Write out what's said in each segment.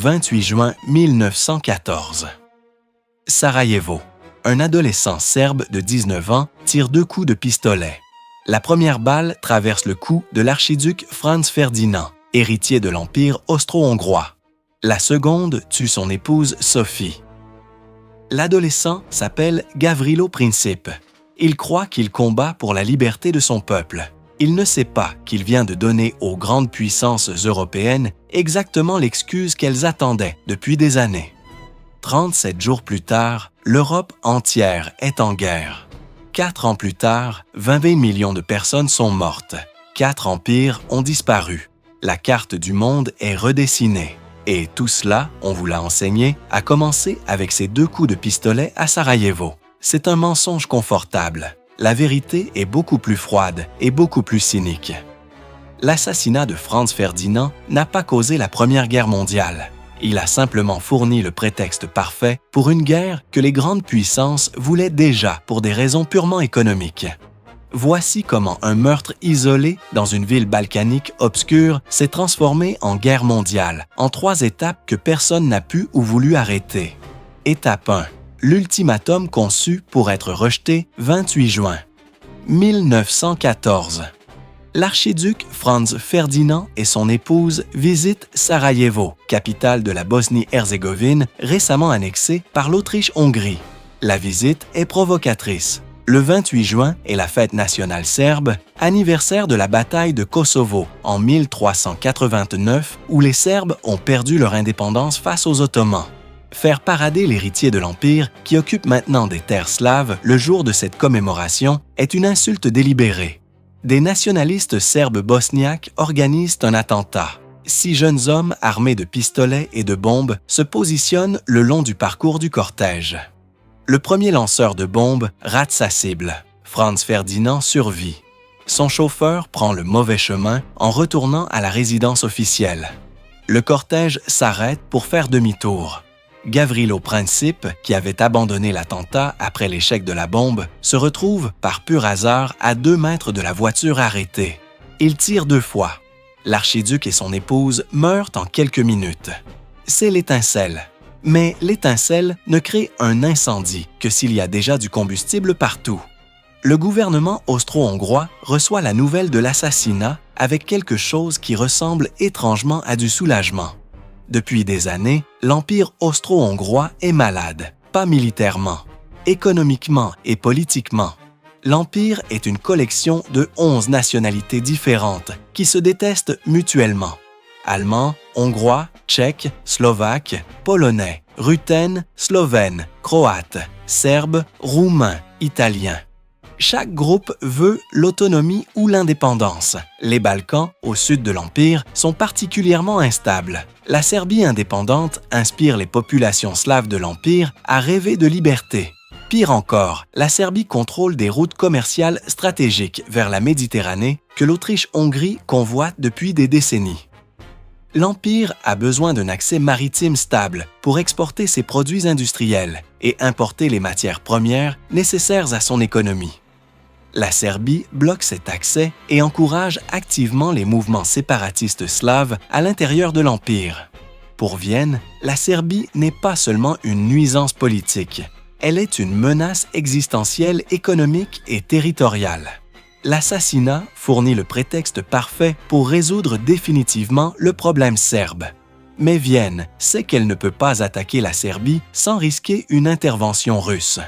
28 juin 1914. Sarajevo. Un adolescent serbe de 19 ans tire 2 coups de pistolet. La première balle traverse le cou de l'archiduc Franz Ferdinand, héritier de l'Empire austro-hongrois. La seconde tue son épouse Sophie. L'adolescent s'appelle Gavrilo Princip. Il croit qu'il combat pour la liberté de son peuple. Il ne sait pas qu'il vient de donner aux grandes puissances européennes exactement l'excuse qu'elles attendaient depuis des années. 37 jours plus tard, l'Europe entière est en guerre. 4 ans plus tard, 28 millions de personnes sont mortes. 4 empires ont disparu. La carte du monde est redessinée. Et tout cela, on vous l'a enseigné, a commencé avec ces 2 coups de pistolet à Sarajevo. C'est un mensonge confortable. La vérité est beaucoup plus froide et beaucoup plus cynique. L'assassinat de Franz Ferdinand n'a pas causé la Première Guerre mondiale. Il a simplement fourni le prétexte parfait pour une guerre que les grandes puissances voulaient déjà pour des raisons purement économiques. Voici comment un meurtre isolé dans une ville balkanique obscure s'est transformé en guerre mondiale, en 3 étapes que personne n'a pu ou voulu arrêter. Étape 1. L'ultimatum conçu pour être rejeté 28 juin 1914. L'archiduc Franz Ferdinand et son épouse visitent Sarajevo, capitale de la Bosnie-Herzégovine, récemment annexée par l'Autriche-Hongrie. La visite est provocatrice. Le 28 juin est la fête nationale serbe, anniversaire de la bataille de Kosovo en 1389 où les Serbes ont perdu leur indépendance face aux Ottomans. Faire parader l'héritier de l'Empire, qui occupe maintenant des terres slaves, le jour de cette commémoration, est une insulte délibérée. Des nationalistes serbes bosniaques organisent un attentat. 6 jeunes hommes armés de pistolets et de bombes se positionnent le long du parcours du cortège. Le premier lanceur de bombes rate sa cible. Franz Ferdinand survit. Son chauffeur prend le mauvais chemin en retournant à la résidence officielle. Le cortège s'arrête pour faire demi-tour. Gavrilo Princip, qui avait abandonné l'attentat après l'échec de la bombe, se retrouve par pur hasard à 2 mètres de la voiture arrêtée. Il tire 2 fois. L'archiduc et son épouse meurent en quelques minutes. C'est l'étincelle. Mais l'étincelle ne crée un incendie que s'il y a déjà du combustible partout. Le gouvernement austro-hongrois reçoit la nouvelle de l'assassinat avec quelque chose qui ressemble étrangement à du soulagement. Depuis des années, l'Empire austro-hongrois est malade, pas militairement, économiquement et politiquement. L'Empire est une collection de 11 nationalités différentes qui se détestent mutuellement. Allemands, Hongrois, Tchèques, Slovaques, Polonais, Ruthènes, Slovènes, Croates, Serbes, Roumains, Italiens. Chaque groupe veut l'autonomie ou l'indépendance. Les Balkans, au sud de l'Empire, sont particulièrement instables. La Serbie indépendante inspire les populations slaves de l'Empire à rêver de liberté. Pire encore, la Serbie contrôle des routes commerciales stratégiques vers la Méditerranée que l'Autriche-Hongrie convoite depuis des décennies. L'Empire a besoin d'un accès maritime stable pour exporter ses produits industriels et importer les matières premières nécessaires à son économie. La Serbie bloque cet accès et encourage activement les mouvements séparatistes slaves à l'intérieur de l'Empire. Pour Vienne, la Serbie n'est pas seulement une nuisance politique, elle est une menace existentielle, économique et territoriale. L'assassinat fournit le prétexte parfait pour résoudre définitivement le problème serbe. Mais Vienne sait qu'elle ne peut pas attaquer la Serbie sans risquer une intervention russe.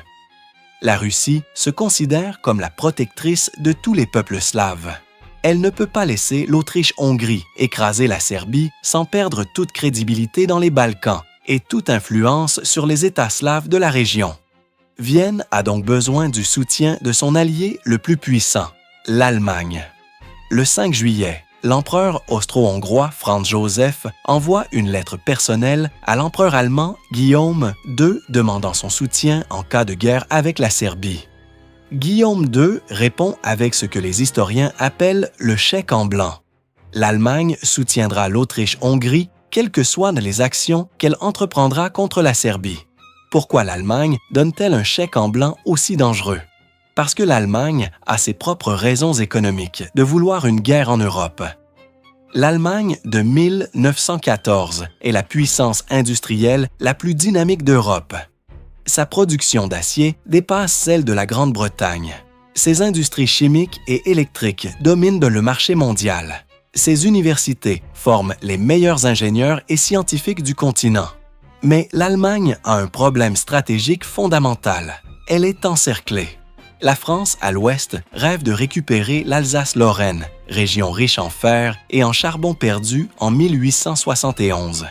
La Russie se considère comme la protectrice de tous les peuples slaves. Elle ne peut pas laisser l'Autriche-Hongrie écraser la Serbie sans perdre toute crédibilité dans les Balkans et toute influence sur les États slaves de la région. Vienne a donc besoin du soutien de son allié le plus puissant, l'Allemagne. Le 5 juillet, l'empereur austro-hongrois Franz Joseph envoie une lettre personnelle à l'empereur allemand Guillaume II demandant son soutien en cas de guerre avec la Serbie. Guillaume II répond avec ce que les historiens appellent le chèque en blanc. L'Allemagne soutiendra l'Autriche-Hongrie, quelles que soient les actions qu'elle entreprendra contre la Serbie. Pourquoi l'Allemagne donne-t-elle un chèque en blanc aussi dangereux? Parce que l'Allemagne a ses propres raisons économiques de vouloir une guerre en Europe. L'Allemagne de 1914 est la puissance industrielle la plus dynamique d'Europe. Sa production d'acier dépasse celle de la Grande-Bretagne. Ses industries chimiques et électriques dominent le marché mondial. Ses universités forment les meilleurs ingénieurs et scientifiques du continent. Mais l'Allemagne a un problème stratégique fondamental. Elle est encerclée. La France, à l'ouest, rêve de récupérer l'Alsace-Lorraine, région riche en fer et en charbon perdu en 1871.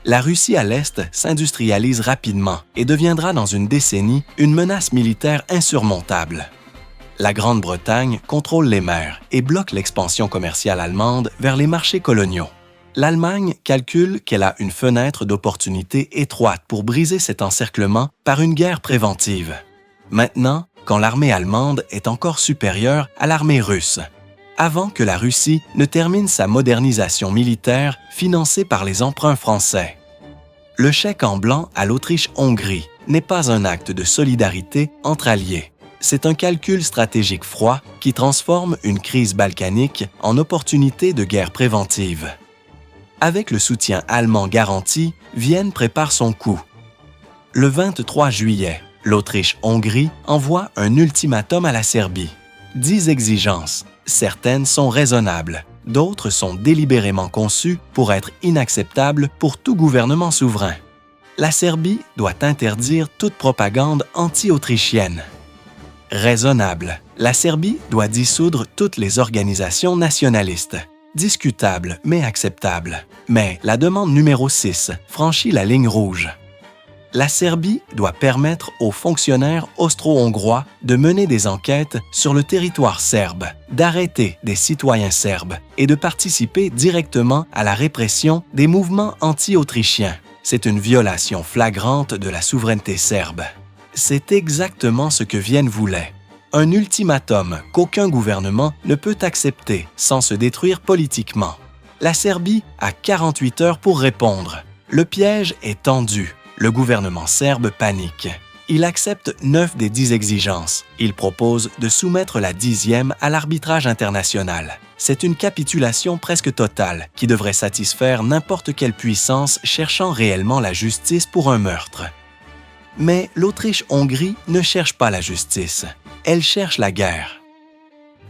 La Russie à l'est s'industrialise rapidement et deviendra dans une décennie une menace militaire insurmontable. La Grande-Bretagne contrôle les mers et bloque l'expansion commerciale allemande vers les marchés coloniaux. L'Allemagne calcule qu'elle a une fenêtre d'opportunité étroite pour briser cet encerclement par une guerre préventive. Maintenant, quand l'armée allemande est encore supérieure à l'armée russe, avant que la Russie ne termine sa modernisation militaire financée par les emprunts français. Le chèque en blanc à l'Autriche-Hongrie n'est pas un acte de solidarité entre alliés. C'est un calcul stratégique froid qui transforme une crise balkanique en opportunité de guerre préventive. Avec le soutien allemand garanti, Vienne prépare son coup. Le 23 juillet, l'Autriche-Hongrie envoie un ultimatum à la Serbie. 10 exigences. Certaines sont raisonnables, d'autres sont délibérément conçues pour être inacceptables pour tout gouvernement souverain. La Serbie doit interdire toute propagande anti-autrichienne. Raisonnable. La Serbie doit dissoudre toutes les organisations nationalistes. Discutable, mais acceptable. Mais la demande numéro 6 franchit la ligne rouge. La Serbie doit permettre aux fonctionnaires austro-hongrois de mener des enquêtes sur le territoire serbe, d'arrêter des citoyens serbes et de participer directement à la répression des mouvements anti-autrichiens. C'est une violation flagrante de la souveraineté serbe. C'est exactement ce que Vienne voulait. Un ultimatum qu'aucun gouvernement ne peut accepter sans se détruire politiquement. La Serbie a 48 heures pour répondre. Le piège est tendu. Le gouvernement serbe panique. Il accepte 9 des 10 exigences. Il propose de soumettre la 10e à l'arbitrage international. C'est une capitulation presque totale qui devrait satisfaire n'importe quelle puissance cherchant réellement la justice pour un meurtre. Mais l'Autriche-Hongrie ne cherche pas la justice. Elle cherche la guerre.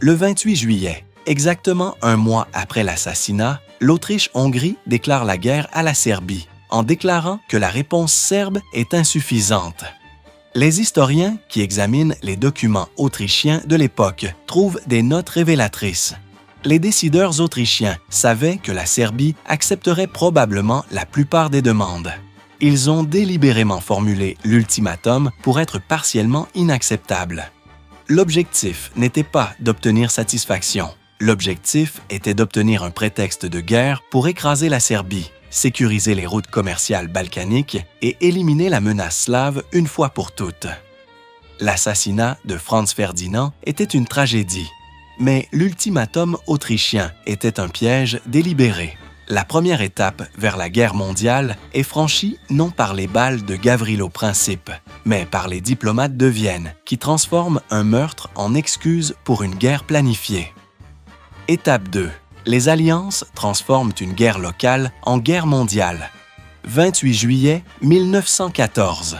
Le 28 juillet, exactement un mois après l'assassinat, l'Autriche-Hongrie déclare la guerre à la Serbie, en déclarant que la réponse serbe est insuffisante. Les historiens qui examinent les documents autrichiens de l'époque trouvent des notes révélatrices. Les décideurs autrichiens savaient que la Serbie accepterait probablement la plupart des demandes. Ils ont délibérément formulé l'ultimatum pour être partiellement inacceptable. L'objectif n'était pas d'obtenir satisfaction. L'objectif était d'obtenir un prétexte de guerre pour écraser la Serbie, sécuriser les routes commerciales balkaniques et éliminer la menace slave une fois pour toutes. L'assassinat de Franz Ferdinand était une tragédie, mais l'ultimatum autrichien était un piège délibéré. La première étape vers la guerre mondiale est franchie non par les balles de Gavrilo Princip, mais par les diplomates de Vienne, qui transforment un meurtre en excuse pour une guerre planifiée. Étape 2. Les alliances transforment une guerre locale en guerre mondiale. 28 juillet 1914.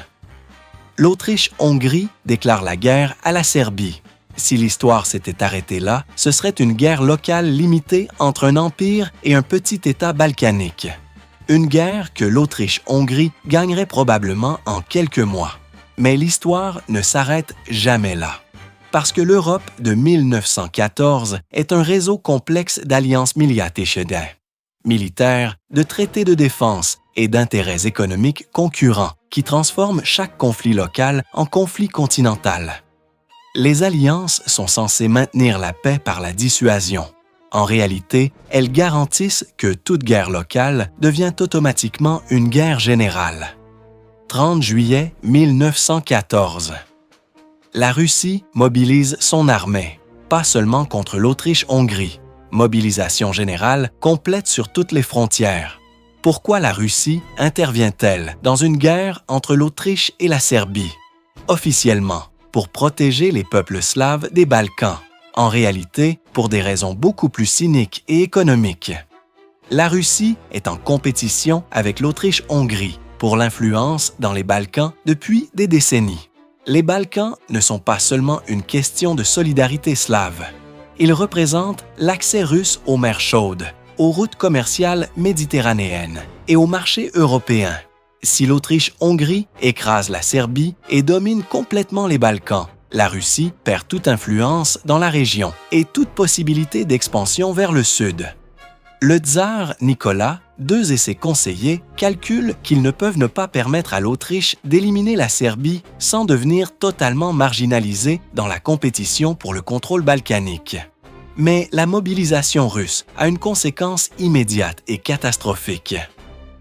L'Autriche-Hongrie déclare la guerre à la Serbie. Si l'histoire s'était arrêtée là, ce serait une guerre locale limitée entre un empire et un petit État balkanique. Une guerre que l'Autriche-Hongrie gagnerait probablement en quelques mois. Mais l'histoire ne s'arrête jamais là. Parce que l'Europe de 1914 est un réseau complexe d'alliances militaires, de traités de défense et d'intérêts économiques concurrents qui transforment chaque conflit local en conflit continental. Les alliances sont censées maintenir la paix par la dissuasion. En réalité, elles garantissent que toute guerre locale devient automatiquement une guerre générale. 30 juillet 1914. La Russie mobilise son armée, pas seulement contre l'Autriche-Hongrie. Mobilisation générale complète sur toutes les frontières. Pourquoi la Russie intervient-elle dans une guerre entre l'Autriche et la Serbie? Officiellement, pour protéger les peuples slaves des Balkans. En réalité, pour des raisons beaucoup plus cyniques et économiques. la Russie est en compétition avec l'Autriche-Hongrie pour l'influence dans les Balkans depuis des décennies. Les Balkans ne sont pas seulement une question de solidarité slave. Ils représentent l'accès russe aux mers chaudes, aux routes commerciales méditerranéennes et aux marchés européens. Si l'Autriche-Hongrie écrase la Serbie et domine complètement les Balkans, la Russie perd toute influence dans la région et toute possibilité d'expansion vers le sud. Le tsar Nicolas, II et ses conseillers calculent qu'ils ne peuvent ne pas permettre à l'Autriche d'éliminer la Serbie sans devenir totalement marginalisée dans la compétition pour le contrôle balkanique. Mais la mobilisation russe a une conséquence immédiate et catastrophique.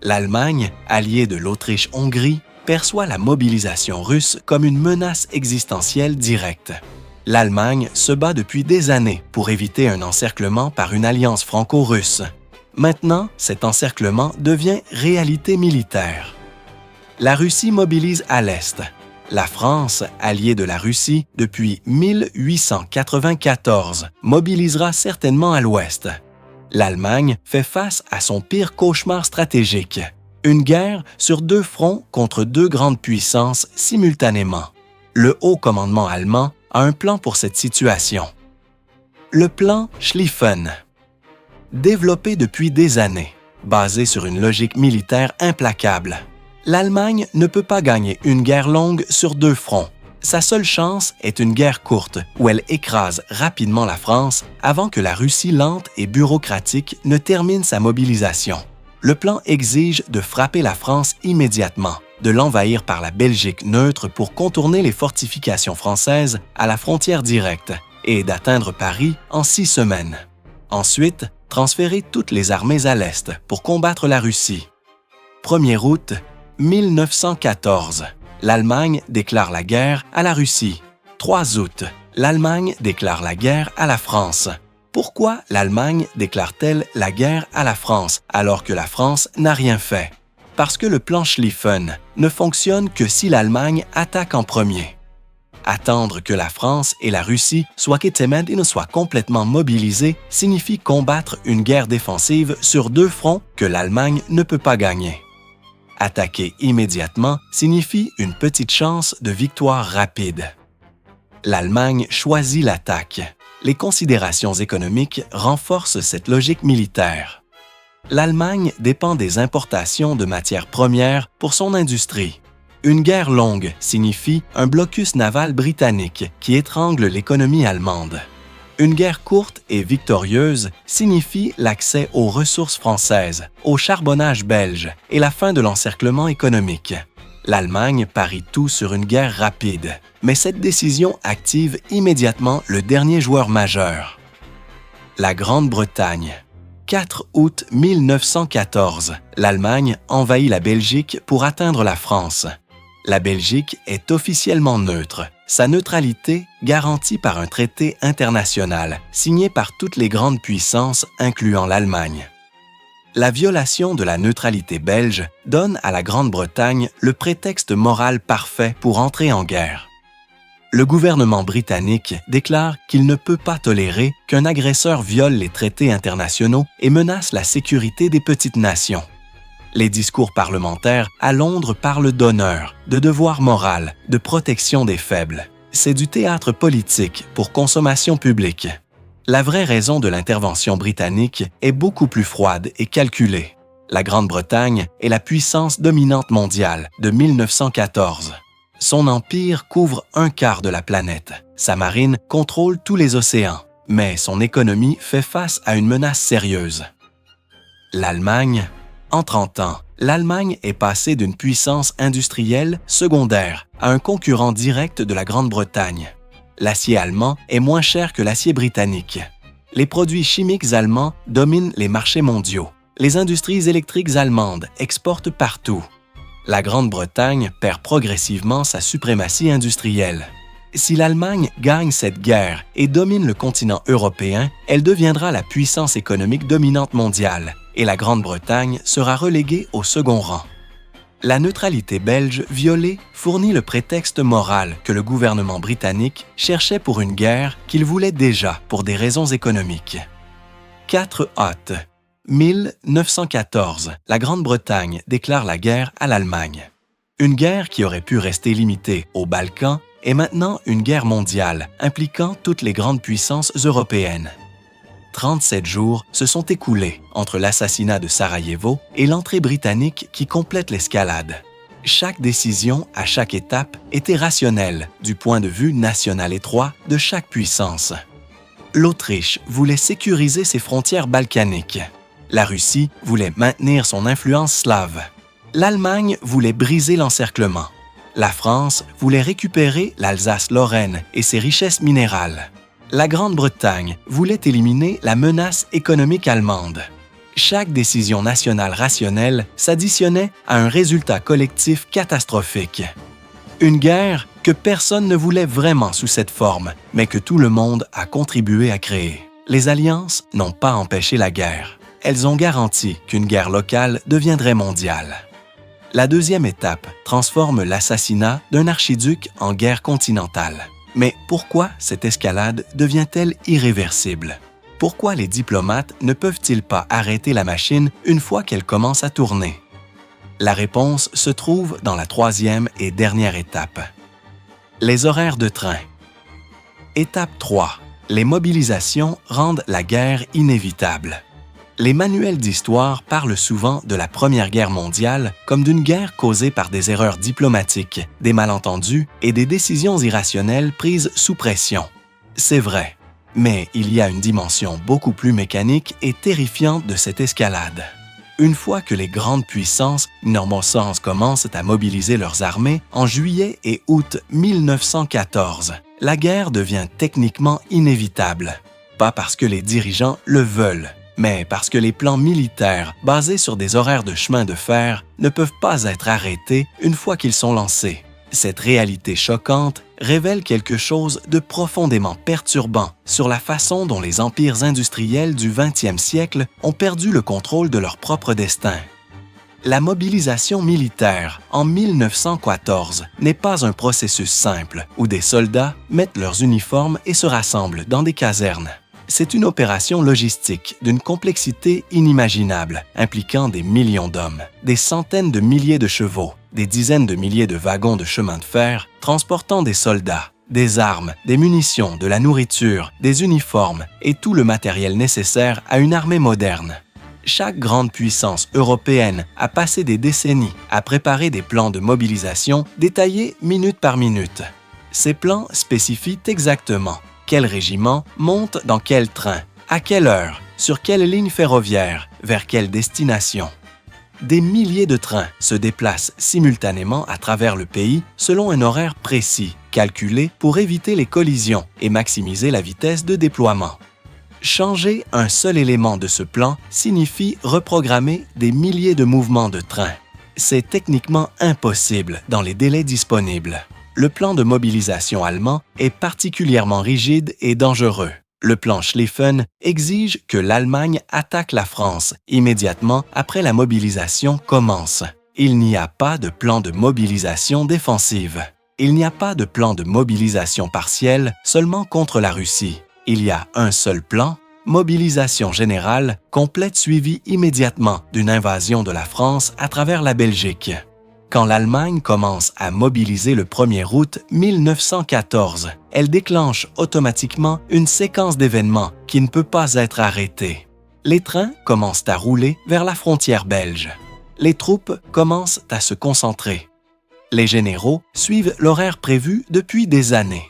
L'Allemagne, alliée de l'Autriche-Hongrie, perçoit la mobilisation russe comme une menace existentielle directe. L'Allemagne se bat depuis des années pour éviter un encerclement par une alliance franco-russe. Maintenant, cet encerclement devient réalité militaire. La Russie mobilise à l'Est. La France, alliée de la Russie depuis 1894, mobilisera certainement à l'Ouest. L'Allemagne fait face à son pire cauchemar stratégique, une guerre sur deux fronts contre deux grandes puissances simultanément. Le haut commandement allemand a un plan pour cette situation. Le plan Schlieffen. Développé depuis des années, basé sur une logique militaire implacable, l'Allemagne ne peut pas gagner une guerre longue sur deux fronts. Sa seule chance est une guerre courte où elle écrase rapidement la France avant que la Russie lente et bureaucratique ne termine sa mobilisation. Le plan exige de frapper la France immédiatement, de l'envahir par la Belgique neutre pour contourner les fortifications françaises à la frontière directe et d'atteindre Paris en 6 semaines. Ensuite, transférer toutes les armées à l'Est pour combattre la Russie. 1er août 1914. L'Allemagne déclare la guerre à la Russie. 3 août. L'Allemagne déclare la guerre à la France. Pourquoi l'Allemagne déclare-t-elle la guerre à la France alors que la France n'a rien fait? Parce que le plan Schlieffen ne fonctionne que si l'Allemagne attaque en premier. Attendre que la France et la Russie soient complètement mobilisées signifie combattre une guerre défensive sur deux fronts que l'Allemagne ne peut pas gagner. Attaquer immédiatement signifie une petite chance de victoire rapide. L'Allemagne choisit l'attaque. Les considérations économiques renforcent cette logique militaire. L'Allemagne dépend des importations de matières premières pour son industrie. Une guerre longue signifie un blocus naval britannique qui étrangle l'économie allemande. Une guerre courte et victorieuse signifie l'accès aux ressources françaises, au charbonnage belge et la fin de l'encerclement économique. L'Allemagne parie tout sur une guerre rapide, mais cette décision active immédiatement le dernier joueur majeur. La Grande-Bretagne. 4 août 1914, l'Allemagne envahit la Belgique pour atteindre la France. La Belgique est officiellement neutre, sa neutralité garantie par un traité international signé par toutes les grandes puissances incluant l'Allemagne. La violation de la neutralité belge donne à la Grande-Bretagne le prétexte moral parfait pour entrer en guerre. Le gouvernement britannique déclare qu'il ne peut pas tolérer qu'un agresseur viole les traités internationaux et menace la sécurité des petites nations. Les discours parlementaires à Londres parlent d'honneur, de devoir moral, de protection des faibles. C'est du théâtre politique pour consommation publique. La vraie raison de l'intervention britannique est beaucoup plus froide et calculée. La Grande-Bretagne est la puissance dominante mondiale de 1914. Son empire couvre un quart de la planète. Sa marine contrôle tous les océans, mais son économie fait face à une menace sérieuse. L'Allemagne. En 30 ans, l'Allemagne est passée d'une puissance industrielle secondaire à un concurrent direct de la Grande-Bretagne. L'acier allemand est moins cher que l'acier britannique. Les produits chimiques allemands dominent les marchés mondiaux. Les industries électriques allemandes exportent partout. La Grande-Bretagne perd progressivement sa suprématie industrielle. Si l'Allemagne gagne cette guerre et domine le continent européen, elle deviendra la puissance économique dominante mondiale et la Grande-Bretagne sera reléguée au second rang. La neutralité belge violée fournit le prétexte moral que le gouvernement britannique cherchait pour une guerre qu'il voulait déjà pour des raisons économiques. 4 août. 1914, la Grande-Bretagne déclare la guerre à l'Allemagne. Une guerre qui aurait pu rester limitée aux Balkans est maintenant une guerre mondiale impliquant toutes les grandes puissances européennes. 37 jours se sont écoulés entre l'assassinat de Sarajevo et l'entrée britannique qui complète l'escalade. Chaque décision, à chaque étape, était rationnelle du point de vue national étroit de chaque puissance. L'Autriche voulait sécuriser ses frontières balkaniques. La Russie voulait maintenir son influence slave. L'Allemagne voulait briser l'encerclement. La France voulait récupérer l'Alsace-Lorraine et ses richesses minérales. La Grande-Bretagne voulait éliminer la menace économique allemande. Chaque décision nationale rationnelle s'additionnait à un résultat collectif catastrophique. Une guerre que personne ne voulait vraiment sous cette forme, mais que tout le monde a contribué à créer. Les alliances n'ont pas empêché la guerre. Elles ont garanti qu'une guerre locale deviendrait mondiale. La deuxième étape transforme l'assassinat d'un archiduc en guerre continentale. Mais pourquoi cette escalade devient-elle irréversible? Pourquoi les diplomates ne peuvent-ils pas arrêter la machine une fois qu'elle commence à tourner? La réponse se trouve dans la troisième et dernière étape. Les horaires de train. Étape 3. Les mobilisations rendent la guerre inévitable. Les manuels d'histoire parlent souvent de la Première Guerre mondiale comme d'une guerre causée par des erreurs diplomatiques, des malentendus et des décisions irrationnelles prises sous pression. C'est vrai. Mais il y a une dimension beaucoup plus mécanique et terrifiante de cette escalade. Une fois que les grandes puissances normosens commencent à mobiliser leurs armées en juillet et août 1914, la guerre devient techniquement inévitable. Pas parce que les dirigeants le veulent, mais parce que les plans militaires basés sur des horaires de chemin de fer ne peuvent pas être arrêtés une fois qu'ils sont lancés. Cette réalité choquante révèle quelque chose de profondément perturbant sur la façon dont les empires industriels du 20e siècle ont perdu le contrôle de leur propre destin. La mobilisation militaire en 1914 n'est pas un processus simple où des soldats mettent leurs uniformes et se rassemblent dans des casernes. C'est une opération logistique d'une complexité inimaginable, impliquant des millions d'hommes, des centaines de milliers de chevaux, des dizaines de milliers de wagons de chemin de fer transportant des soldats, des armes, des munitions, de la nourriture, des uniformes et tout le matériel nécessaire à une armée moderne. Chaque grande puissance européenne a passé des décennies à préparer des plans de mobilisation détaillés minute par minute. Ces plans spécifient exactement quel régiment monte dans quel train, à quelle heure, sur quelle ligne ferroviaire, vers quelle destination. Des milliers de trains se déplacent simultanément à travers le pays selon un horaire précis, calculé pour éviter les collisions et maximiser la vitesse de déploiement. Changer un seul élément de ce plan signifie reprogrammer des milliers de mouvements de trains. C'est techniquement impossible dans les délais disponibles. Le plan de mobilisation allemand est particulièrement rigide et dangereux. Le plan Schlieffen exige que l'Allemagne attaque la France immédiatement après la mobilisation commence. Il n'y a pas de plan de mobilisation défensive. Il n'y a pas de plan de mobilisation partielle seulement contre la Russie. Il y a un seul plan, mobilisation générale, complète suivie immédiatement d'une invasion de la France à travers la Belgique. Quand l'Allemagne commence à mobiliser le 1er août 1914, elle déclenche automatiquement une séquence d'événements qui ne peut pas être arrêtée. Les trains commencent à rouler vers la frontière belge. Les troupes commencent à se concentrer. Les généraux suivent l'horaire prévu depuis des années.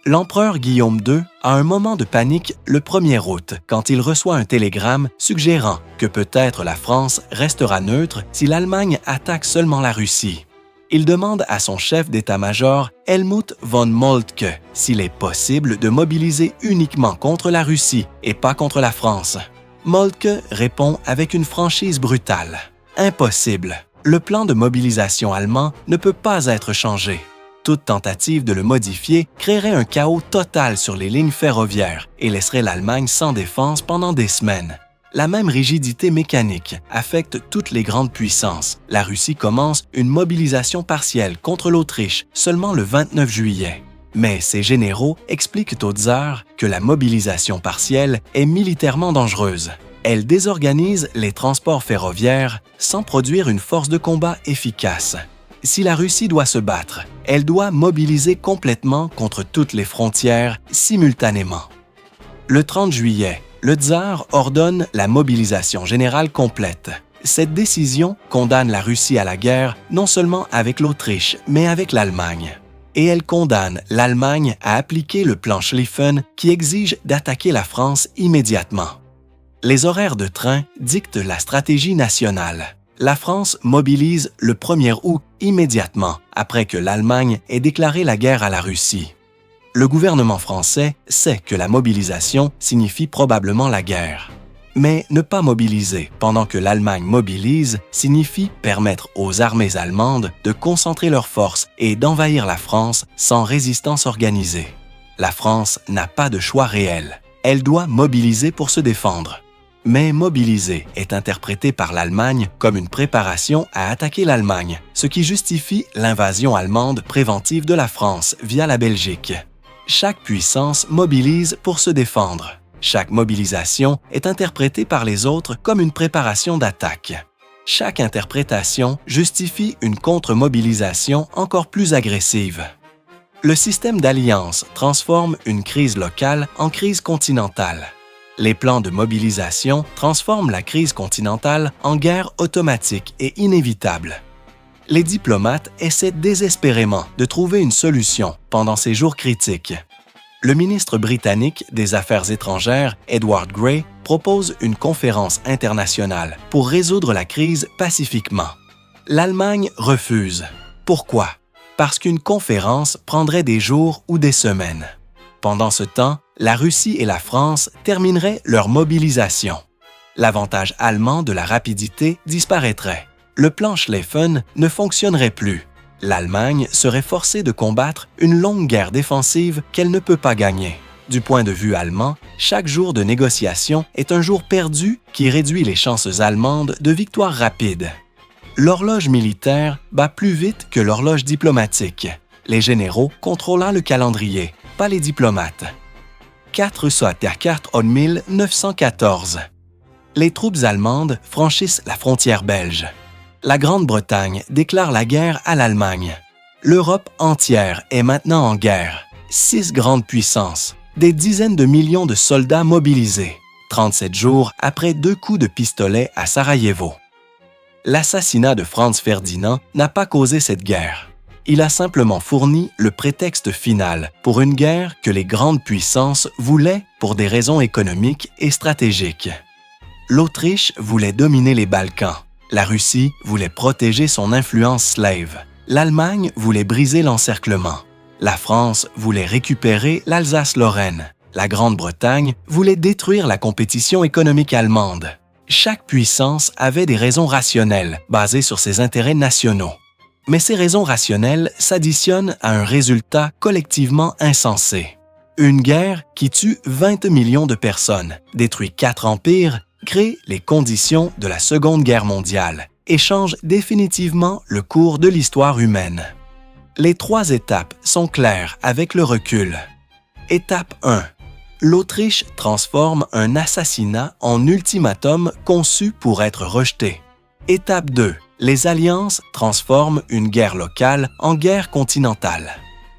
L'empereur Guillaume II a un moment de panique le 1er août quand il reçoit un télégramme suggérant que peut-être la France restera neutre si l'Allemagne attaque seulement la Russie. Il demande à son chef d'état-major, Helmut von Moltke, s'il est possible de mobiliser uniquement contre la Russie et pas contre la France. Moltke répond avec une franchise brutale. Impossible. Le plan de mobilisation allemand ne peut pas être changé. Toute tentative de le modifier créerait un chaos total sur les lignes ferroviaires et laisserait l'Allemagne sans défense pendant des semaines. La même rigidité mécanique affecte toutes les grandes puissances. La Russie commence une mobilisation partielle contre l'Autriche seulement le 29 juillet. Mais ses généraux expliquent aux tsars que la mobilisation partielle est militairement dangereuse. Elle désorganise les transports ferroviaires sans produire une force de combat efficace. Si la Russie doit se battre, elle doit mobiliser complètement contre toutes les frontières simultanément. Le 30 juillet, le tsar ordonne la mobilisation générale complète. Cette décision condamne la Russie à la guerre non seulement avec l'Autriche, mais avec l'Allemagne. Et elle condamne l'Allemagne à appliquer le plan Schlieffen qui exige d'attaquer la France immédiatement. Les horaires de train dictent la stratégie nationale. La France mobilise le 1er août immédiatement après que l'Allemagne ait déclaré la guerre à la Russie. Le gouvernement français sait que la mobilisation signifie probablement la guerre. Mais ne pas mobiliser pendant que l'Allemagne mobilise signifie permettre aux armées allemandes de concentrer leurs forces et d'envahir la France sans résistance organisée. La France n'a pas de choix réel. Elle doit mobiliser pour se défendre. Mais mobiliser est interprété par l'Allemagne comme une préparation à attaquer l'Allemagne, ce qui justifie l'invasion allemande préventive de la France via la Belgique. Chaque puissance mobilise pour se défendre. Chaque mobilisation est interprétée par les autres comme une préparation d'attaque. Chaque interprétation justifie une contre-mobilisation encore plus agressive. Le système d'alliance transforme une crise locale en crise continentale. Les plans de mobilisation transforment la crise continentale en guerre automatique et inévitable. Les diplomates essaient désespérément de trouver une solution pendant ces jours critiques. Le ministre britannique des Affaires étrangères, Edward Grey, propose une conférence internationale pour résoudre la crise pacifiquement. L'Allemagne refuse. Pourquoi? Parce qu'une conférence prendrait des jours ou des semaines. Pendant ce temps, la Russie et la France termineraient leur mobilisation. L'avantage allemand de la rapidité disparaîtrait. Le plan Schlieffen ne fonctionnerait plus. L'Allemagne serait forcée de combattre une longue guerre défensive qu'elle ne peut pas gagner. Du point de vue allemand, chaque jour de négociation est un jour perdu qui réduit les chances allemandes de victoire rapide. L'horloge militaire bat plus vite que l'horloge diplomatique, les généraux contrôlant le calendrier, pas les diplomates. 4 en 1914. Les troupes allemandes franchissent la frontière belge. La Grande-Bretagne déclare la guerre à l'Allemagne. L'Europe entière est maintenant en guerre. 6 grandes puissances, des dizaines de millions de soldats mobilisés, 37 jours après 2 coups de pistolet à Sarajevo. L'assassinat de Franz Ferdinand n'a pas causé cette guerre. Il a simplement fourni le prétexte final pour une guerre que les grandes puissances voulaient pour des raisons économiques et stratégiques. L'Autriche voulait dominer les Balkans. La Russie voulait protéger son influence slave. L'Allemagne voulait briser l'encerclement. La France voulait récupérer l'Alsace-Lorraine. La Grande-Bretagne voulait détruire la compétition économique allemande. Chaque puissance avait des raisons rationnelles basées sur ses intérêts nationaux. Mais ces raisons rationnelles s'additionnent à un résultat collectivement insensé. Une guerre qui tue 20 millions de personnes, détruit 4 empires, crée les conditions de la Seconde Guerre mondiale et change définitivement le cours de l'histoire humaine. Les 3 étapes sont claires avec le recul. Étape 1. L'Autriche transforme un assassinat en ultimatum conçu pour être rejeté. Étape 2. Les alliances transforment une guerre locale en guerre continentale.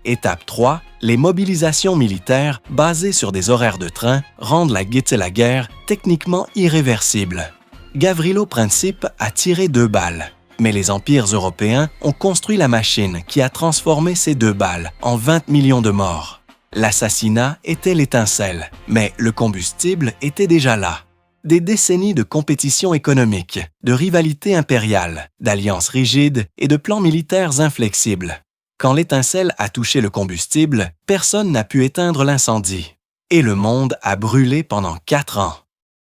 Étape 3. Les mobilisations militaires basées sur des horaires de train rendent la guerre techniquement irréversible. Gavrilo Princip a tiré 2 balles, mais les empires européens ont construit la machine qui a transformé ces 2 balles en 20 millions de morts. L'assassinat était l'étincelle, mais le combustible était déjà là. Des décennies de compétition économique, de rivalité impériale, d'alliances rigides et de plans militaires inflexibles. Quand l'étincelle a touché le combustible, personne n'a pu éteindre l'incendie. Et le monde a brûlé pendant 4 ans.